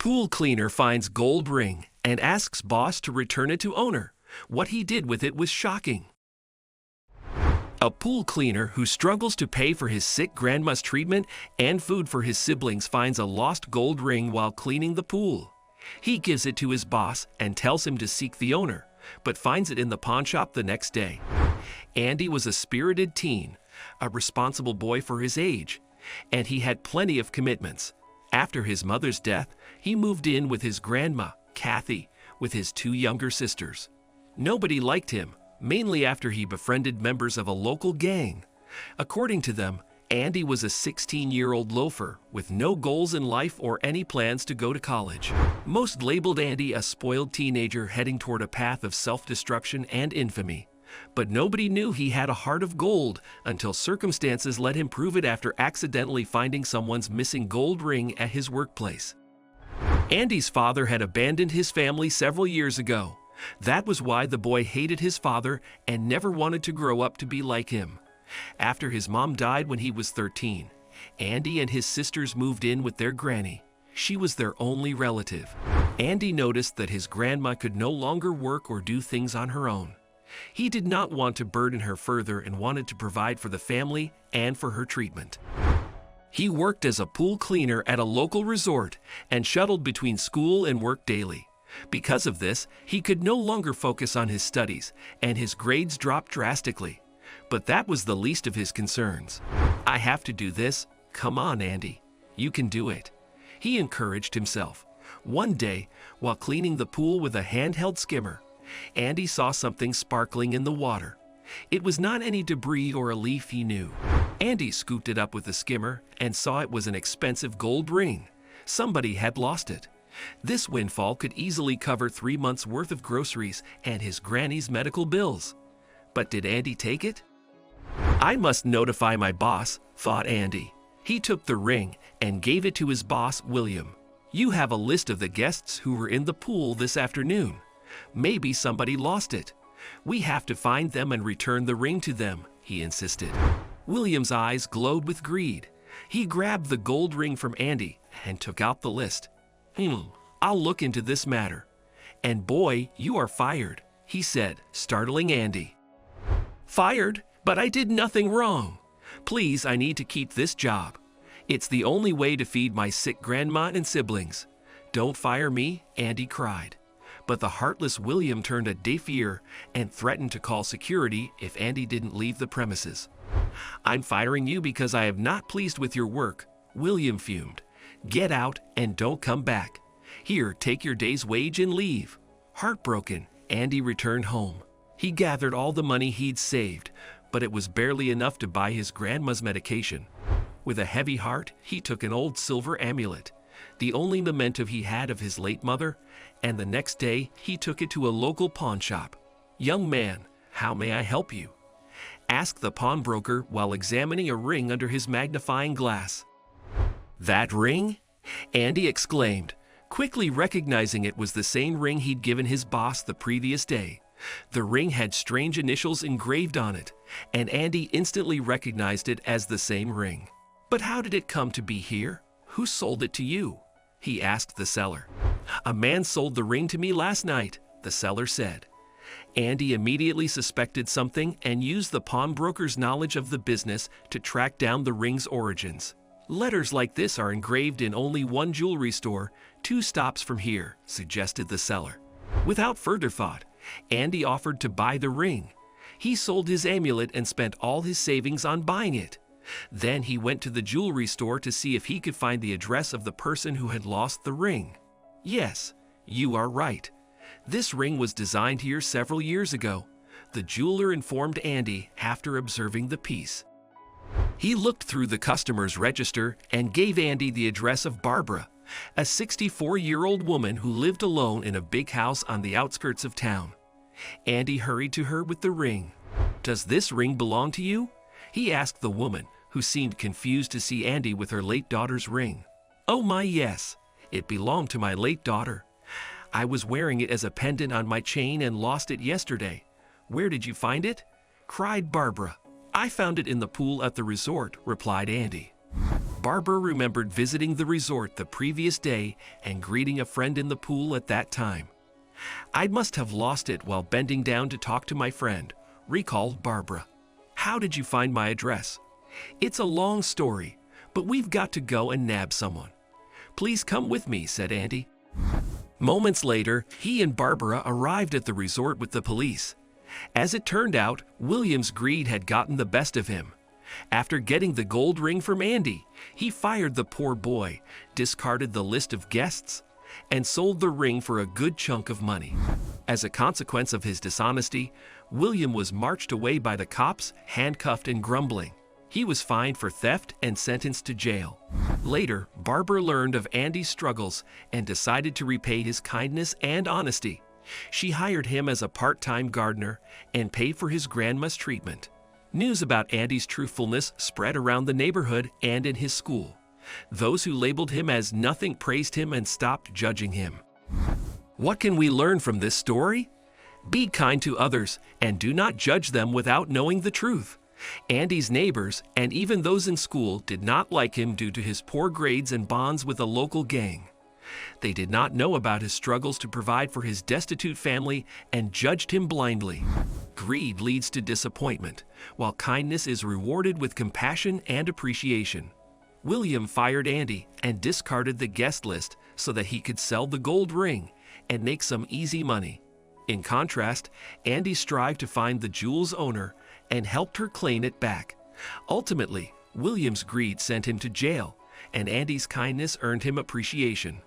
Pool cleaner finds gold ring and asks boss to return it to owner. What he did with it was shocking. A pool cleaner who struggles to pay for his sick grandma's treatment and food for his siblings finds a lost gold ring while cleaning the pool. He gives it to his boss and tells him to seek the owner, but finds it in the pawn shop the next day. Andy was a spirited teen, a responsible boy for his age, and he had plenty of commitments. After his mother's death, he moved in with his grandma, Kathy, with his two younger sisters. Nobody liked him, mainly after he befriended members of a local gang. According to them, Andy was a 16-year-old loafer with no goals in life or any plans to go to college. Most labeled Andy a spoiled teenager heading toward a path of self-destruction and infamy. But nobody knew he had a heart of gold until circumstances let him prove it after accidentally finding someone's missing gold ring at his workplace. Andy's father had abandoned his family several years ago. That was why the boy hated his father and never wanted to grow up to be like him. After his mom died when he was 13, Andy and his sisters moved in with their granny. She was their only relative. Andy noticed that his grandma could no longer work or do things on her own. He did not want to burden her further and wanted to provide for the family and for her treatment. He worked as a pool cleaner at a local resort and shuttled between school and work daily. Because of this, he could no longer focus on his studies, and his grades dropped drastically. But that was the least of his concerns. "I have to do this. Come on, Andy. You can do it," he encouraged himself. One day, while cleaning the pool with a handheld skimmer, Andy saw something sparkling in the water. It was not any debris or a leaf he knew. Andy scooped it up with the skimmer and saw it was an expensive gold ring. Somebody had lost it. This windfall could easily cover 3 months' worth of groceries and his granny's medical bills. But did Andy take it? "I must notify my boss," thought Andy. He took the ring and gave it to his boss, William. "You have a list of the guests who were in the pool this afternoon. Maybe somebody lost it. We have to find them and return the ring to them," he insisted. William's eyes glowed with greed. He grabbed the gold ring from Andy and took out the list. "I'll look into this matter. And boy, you are fired," he said, startling Andy. "Fired? But I did nothing wrong. Please, I need to keep this job. It's the only way to feed my sick grandma and siblings. Don't fire me," Andy cried. But the heartless William turned a deaf ear and threatened to call security if Andy didn't leave the premises. "I'm firing you because I am not pleased with your work," William fumed. "Get out and don't come back. Here, take your day's wage and leave." Heartbroken, Andy returned home. He gathered all the money he'd saved, but it was barely enough to buy his grandma's medication. With a heavy heart, he took an old silver amulet, the only memento he had of his late mother, and the next day he took it to a local pawn shop. "Young man, how may I help you?" asked the pawnbroker while examining a ring under his magnifying glass. "That ring?" Andy exclaimed, quickly recognizing it was the same ring he'd given his boss the previous day. The ring had strange initials engraved on it, and Andy instantly recognized it as the same ring. "But how did it come to be here? Who sold it to you?" he asked the seller. "A man sold the ring to me last night," the seller said. Andy immediately suspected something and used the pawnbroker's knowledge of the business to track down the ring's origins. "Letters like this are engraved in only one jewelry store 2 stops from here," suggested the seller. Without further thought, Andy offered to buy the ring. He sold his amulet and spent all his savings on buying it. Then he went to the jewelry store to see if he could find the address of the person who had lost the ring. "Yes, you are right. This ring was designed here several years ago," the jeweler informed Andy after observing the piece. He looked through the customer's register and gave Andy the address of Barbara, a 64-year-old woman who lived alone in a big house on the outskirts of town. Andy hurried to her with the ring. "Does this ring belong to you?" he asked the woman, who seemed confused to see Andy with her late daughter's ring. "Oh my, yes. It belonged to my late daughter. I was wearing it as a pendant on my chain and lost it yesterday." "Where did you find it?" cried Barbara. "I found it in the pool at the resort," replied Andy. Barbara remembered visiting the resort the previous day and greeting a friend in the pool at that time. "I must have lost it while bending down to talk to my friend," recalled Barbara. "How did you find my address?" "It's a long story, but we've got to go and nab someone." "Please come with me," said Andy. Moments later, he and Barbara arrived at the resort with the police. As it turned out, William's greed had gotten the best of him. After getting the gold ring from Andy, he fired the poor boy, discarded the list of guests, and sold the ring for a good chunk of money. As a consequence of his dishonesty, William was marched away by the cops, handcuffed and grumbling. He was fined for theft and sentenced to jail. Later, Barbara learned of Andy's struggles and decided to repay his kindness and honesty. She hired him as a part-time gardener and paid for his grandma's treatment. News about Andy's truthfulness spread around the neighborhood and in his school. Those who labeled him as nothing praised him and stopped judging him. What can we learn from this story? Be kind to others and do not judge them without knowing the truth. Andy's neighbors and even those in school did not like him due to his poor grades and bonds with a local gang. They did not know about his struggles to provide for his destitute family and judged him blindly. Greed leads to disappointment, while kindness is rewarded with compassion and appreciation. William fired Andy and discarded the guest list so that he could sell the gold ring and make some easy money. In contrast, Andy strived to find the jewel's owner and helped her claim it back. Ultimately, William's greed sent him to jail, and Andy's kindness earned him appreciation.